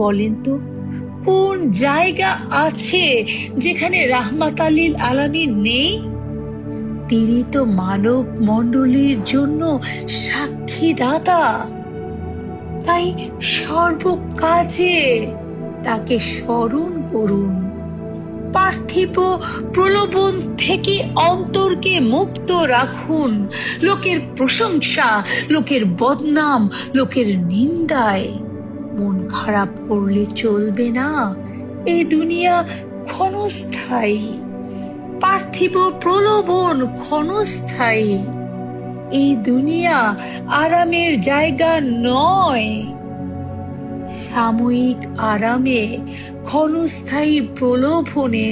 বলেন তো, কোন জায়গা আছে যেখানে রাহমাত লিল আলামিন নেই? তিনি তো মানব মণ্ডলীর জন্য সাক্ষীদাতা। তাই সর্বকাজে তাকে স্মরণ করুন। পার্থিব প্রলোভন থেকে অন্তরকে মুক্ত রাখুন। লোকের প্রশংসা, লোকের বদনাম, লোকের নিন্দায় মন খারাপ করলে চলবে না। এই দুনিয়া ক্ষণস্থায়ী, পার্থিব প্রলোভন ক্ষণস্থায়ী। এই দুনিয়া আরামের জায়গা নয়। সাময়িক আরামে, ক্ষণস্থায়ী প্রলোভনে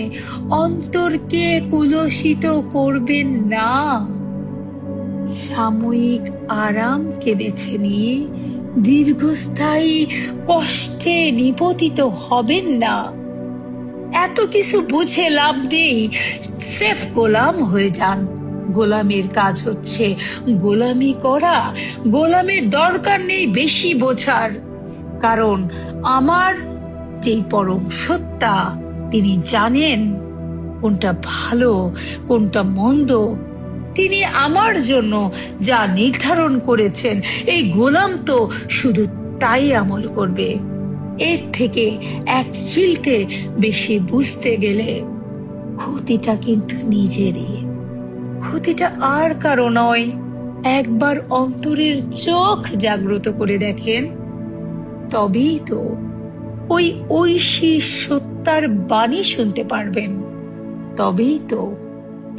অন্তরকে কুলসিত করবেন না। সাময়িক আরামকে বেছে নিয়ে দীর্ঘস্থায়ী কষ্টে নিপতিত হবেন না। এত কিছু বুঝে লাভ নেই, স্রেফ গোলাম হয়ে যান। গোলামের কাজ হচ্ছে গোলামি করা। গোলামের দরকার নেই বেশি বোঝার, কারণ আমার যেই পরম সত্তা, তিনি জানেন কোনটা ভালো কোনটা মন্দ। তিনি আমার জন্য যা নির্ধারণ করেছেন, এই গোলাম তো শুধু তাই আমল করবে। এর থেকে এক চিলতে বেশি বুঝতে গেলে ক্ষতিটা কিন্তু নিজেরই। ক্ষতিটা আর কারো নয়। একবার অন্তরের চোখ জাগ্রত করে দেখেন, তবেই তো ওই ঐশী সত্তার বাণী শুনতে পারবেন। তবেই তো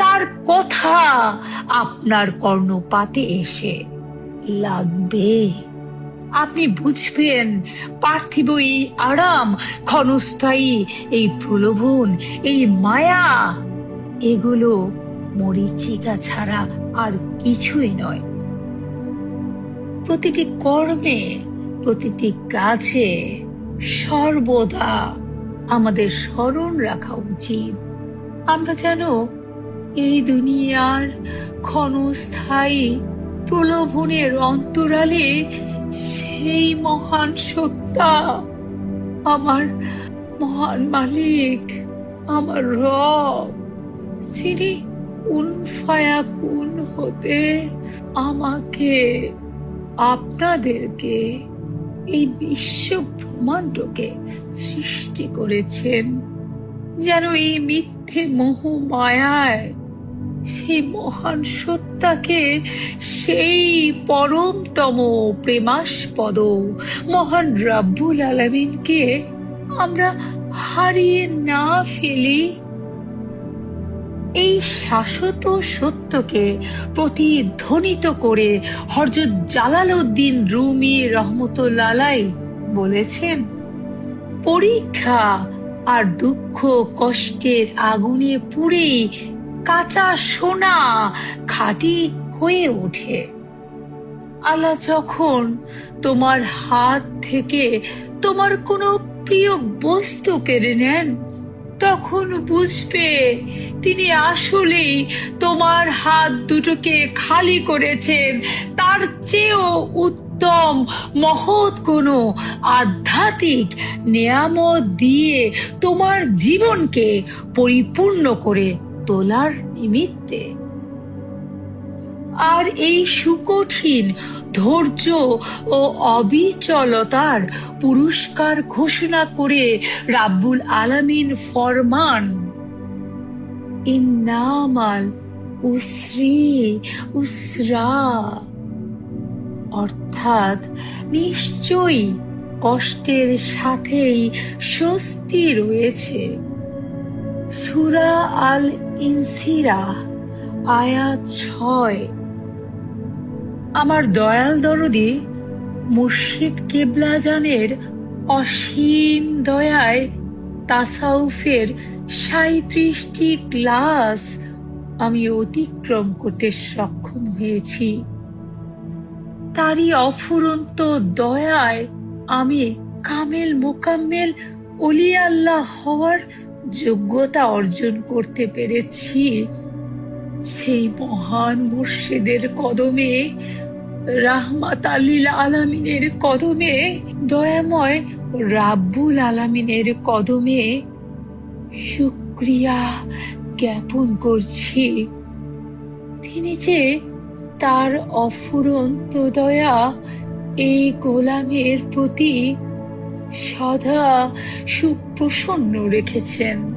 তার কথা আপনার কর্ণপাতে এসে লাগবে। আপনি বুঝবেন পার্থিব এই আরাম, ক্ষণস্থায়ী এই প্রলোভন, এই মায়া, এগুলো মরীচিকা ছাড়া আর কিছুই নয়। প্রতিটি কর্মে, প্রতিটি কাজে সর্বদা আমাদের স্মরণ রাখা উচিত, আমরা যেন এই দুনিয়ার ক্ষণস্থায়ী প্রলোভনের অন্তরালে সেই মহান সত্তা, আমার মহান মালিক, আমার রব, যিনি কুন ফায়াকুন হতে আমাকে, আপনাদেরকে, এই বিশ্ব ব্রহ্মাণ্ডকে সৃষ্টি করেছেন, যেন এই মিথ্যে মোহ মায়ায় সেই মহান সত্তাকে, সেই পরমতম প্রেমাস্পদ মহান রাব্বুল আলামিনকে আমরা হারিয়ে না ফেলি। এই শাশ্বত সত্যকে প্রতিধ্বনিত করে হযরত জালালউদ্দিন রুমি রহমতুল্লাহ আলাইহি বলেছেন, পরীক্ষা আর দুঃখ কষ্টের আগুনে পুড়েই কাঁচা সোনা খাঁটি হয়ে ওঠে। আল্লাহ যখন তোমার হাত থেকে তোমার কোনো প্রিয় বস্তু কেড়ে নেন, তখন বুঝবে তিনি আসলেই তোমার হাত দুটোকে খালি করেছেন তার চেয়েও উত্তম মহৎ কোনো আধ্যাত্মিক নেয়ামত দিয়ে তোমার জীবনকে পরিপূর্ণ করে তোলার নিমিত্তে। আর এই সুকঠিন ধৈর্য ও অবিচলতার পুরস্কার ঘোষণা করে রাব্বুল আলামিন ফরমান, ইন্নামাল উসরি উসরা, অর্থাৎ নিশ্চয়ই কষ্টের সাথেই স্বস্তি রয়েছে। সূরা আল ইনসিরাহ আয়াত 6। আমার দয়াল দরদি মুর্শিদ কেবলাজানের অসীম দয়ায় তাসাউফের 37টি ক্লাস আমি অতিক্রম করতে সক্ষম হয়েছি। তারই অফুরন্ত দয়ায় আমি কামেল মোকাম্মেল ওলি আল্লাহ হওয়ার যোগ্যতা অর্জন করতে পেরেছি। সেই মহান মুর্শিদের কদমে রাহমাত আল্লিল আলামিনের কদমে, দয়াময় রাব্বুল আলামিনের কদমে শুকরিয়া জ্ঞাপন করছি। তিনি যে তার অফুরন্ত দয়া এই গোলামের প্রতি সদা সুপ্রসন্ন রেখেছেন।